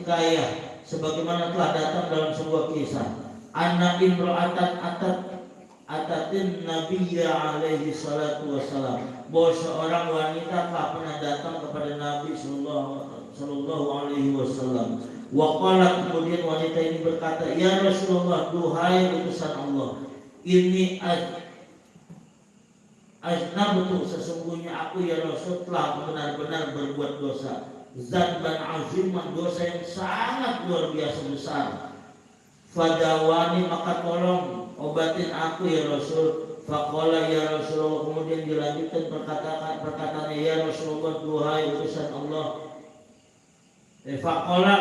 hikayah sebagaimana telah datang dalam sebuah kisah. Anna imra'atan atatin Nabiyya alaihi salatu wassalam, bahwa seorang wanita telah pernah datang kepada Nabi sallallahu alaihi wasallam. Wa qalat, kemudian wanita ini berkata, ya Rasulullah, duhai utusan Allah, ini aznabtu, sesungguhnya aku ya Rasul telah benar-benar berbuat dosa, zanban aziman, dosa yang sangat luar biasa besar. Fadawani, maka tolong obatin aku ya Rasul. Faqala ya Rasulullah, kemudian dilanjutkan perkataannya, ya Rasulullah, duhai utusan Allah. Faqala,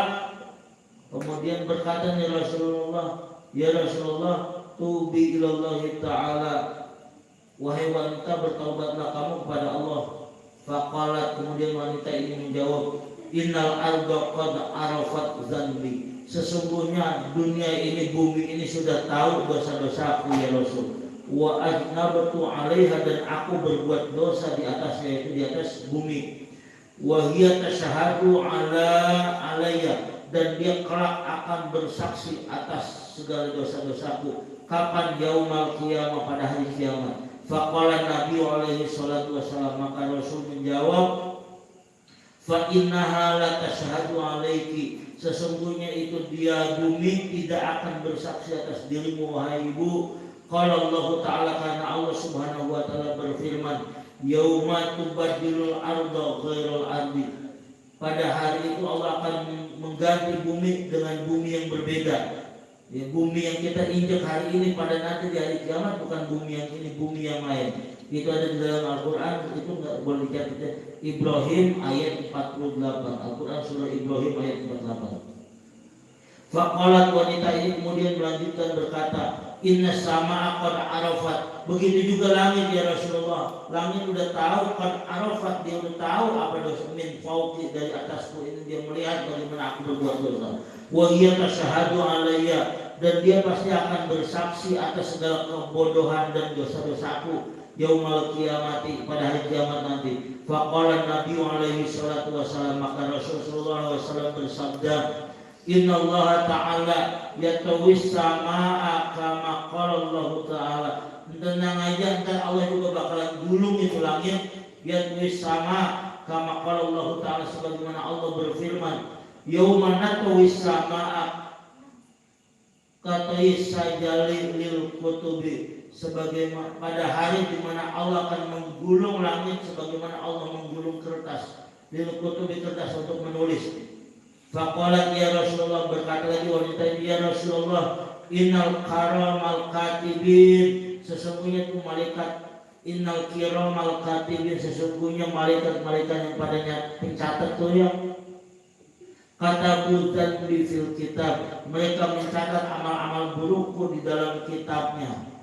kemudian berkata ya Rasulullah, tubi ilallahi ta'ala, wahai wanita, bertaubatlah kamu kepada Allah. Faqalat, kemudian wanita ini menjawab, innal arda qad arafat zanbi, sesungguhnya dunia ini, bumi ini sudah tahu dosa-dosaku ya Rasul. Wa ajnabtu 'alaiha, dan aku berbuat dosa di atasnya, yaitu di atas bumi. Wa hiya tashhadu 'alayya, dan dia kelak akan bersaksi atas segala dosa-dosaku. Kapan? Yaumal qiyamah, pada hari kiamat. Faqala Nabi alaihi salatu wassalam, maka Rasul menjawab, fa innaha la tashhadu 'alaiki, sesungguhnya itu dia, bumi, tidak akan bersaksi atas dirimu wahai ibu. Qala Allah Ta'ala, karena Allah Subhanahu wa Ta'ala berfirman, yauma tubaddilul arda ghairal ardi, pada hari itu Allah akan mengganti bumi dengan bumi yang berbeda. Ya, bumi yang kita injak hari ini pada nanti di hari kiamat bukan bumi yang ini, bumi yang lain. Itu ada di dalam Al-Quran, itu nggak boleh dicatat. Ibrahim ayat 48, Al-Quran surah Ibrahim ayat 48. Faqalat, wanita ini kemudian melanjutkan berkata, inna sama'a qad arafat, begitu juga langit ya Rasulullah, langit udah tahu, qad arafat, dia udah tahu apa dosa, min fauqi, dari atasku ini dia melihat bagaimana aku berbuat dosa. Wa hiya tashhadu 'alayya, dan dia pasti akan bersaksi atas segala kebodohan dan dosa-dosaku yaumal qiyamati, pada hari kiamat nanti. Faqala Nabi alaihi salatu wassalam, maka Rasulullah SAW bersabda, innallaha ta'ala yatawis sama'a kama qala Allah Ta'ala, tenang aja, ntar Allah juga bakalan gulung itu langit. Yatawis sama kama qala Allah Ta'ala, sebagaimana Allah berfirman, yauma natawis sama'a katais sajali lil kutubi, sebagaimana pada hari di mana Allah akan menggulung langit sebagaimana Allah menggulung kertas, lil kutubi, kertas untuk menulis. Faqalat ya Rasulullah, berkata lagi wanita ini, ya Rasulullah, innal karamal katibin, sesungguhnya itu malaikat, innal kiramal katibin, sesungguhnya malaikat-malaikat yang padanya pencatat tuh ya, kata budan di fil kitab, mereka mencatat amal-amal burukku di dalam kitabnya.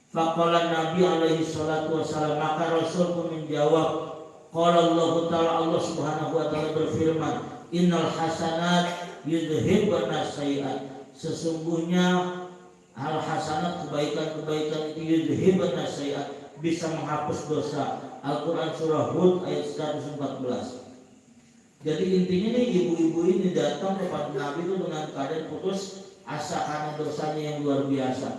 Faqala Nabi alaihi salatu wassalam, maka Rasul pun menjawab, qala Allah Ta'ala, Allah Subhanahu wa Ta'ala berfirman, innal hasanat yudhibna sayiat, sesungguhnya hal hasanat, kebaikan-kebaikan itu yudhibna sayiat, bisa menghapus dosa. Al-Quran surah Hud ayat 114. Jadi intinya nih, ibu-ibu ini datang kepada Nabi itu dengan keadaan putus asa karena dosanya yang luar biasa.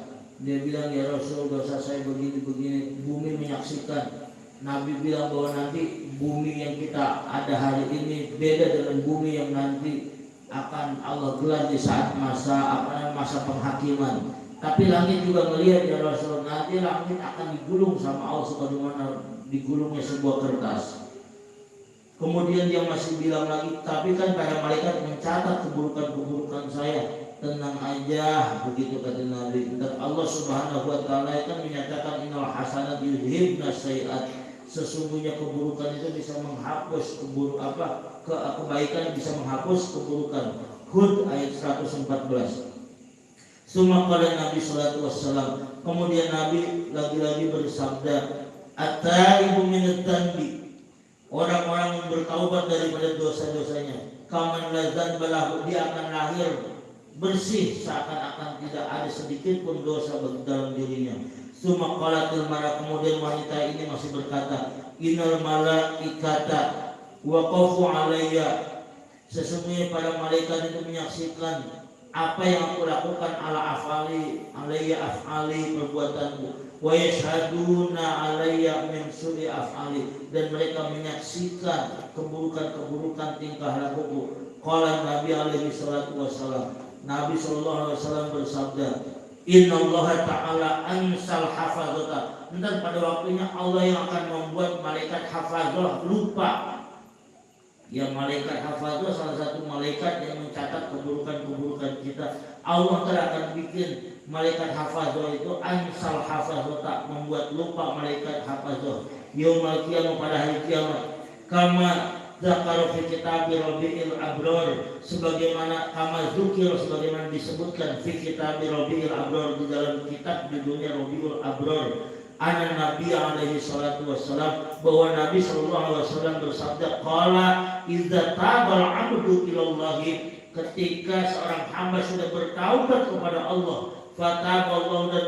Dia bilang, ya Rasul, dosa saya begini-begini. Bumi menyaksikan. Nabi bilang bahwa nanti bumi yang kita ada hari ini beda dengan bumi yang nanti akan Allah gelar di saat masa penghakiman. Tapi langit juga melihat ya Rasul, nanti langit akan digulung sama Allah sebagaimana digulungnya sebuah kertas. Kemudian dia masih bilang lagi, tapi kan para malaikat mencatat keburukan-keburukan saya. Tenang aja, begitu kata Nabi. Dan Allah Subhanahu wa Ta'ala kan menyatakan innal hasanat yudhibna sayiat, sesungguhnya keburukan itu bisa menghapus kebaikan bisa menghapus keburukan. Hud ayat 114. Summa qala Nabi sallallahu alaihi wasallam, kemudian Nabi lagi-lagi bersabda, at-taibu minadz dzanbi, orang-orang yang bertaubat daripada dosa-dosanya, kaman lazan balahu, dia akan lahir bersih seakan-akan tidak ada sedikit pun dosa dalam dirinya. Summa qalatil mar'a, kemudian wanita ini masih berkata, innal malaikata waqafu alayya, Sesungguhnya para malaikat itu menyaksikan apa yang aku lakukan ala afali alayya afali perbuatanku, wa yashhaduna alayya min su'i afali, dan mereka menyaksikan keburukan-keburukan tingkah lakuku. Qala Nabi alaihi salatu wassalam, Nabi sallallahu alaihi wasallam bersabda, Inna Allah Ta'ala ansal hafazata. Nanti pada waktunya Allah yang akan membuat malaikat hafazah lupa. Ya, malaikat hafazah salah satu malaikat yang mencatat keburukan-keburukan kita. Allah akan bikin malaikat hafazah itu ansal hafazata, membuat lupa malaikat hafazah yaumul qiyamah, pada hari kiamat. Kama Zakar fi kitab Rabi'il Abror, sebagaimana kama zukir, sebagaimana disebutkan fi kitab Rabi'il Abror, di dalam kitab judulnya Rabi'ul Abror, ana Nabi alaihi salatu wassalam, bahwa Nabi sallallahu alaihi wasallam bersabda, qala idza tabal 'abdu ilallahi, ketika seorang hamba sudah bertaubat kepada Allah, fataballahu, dan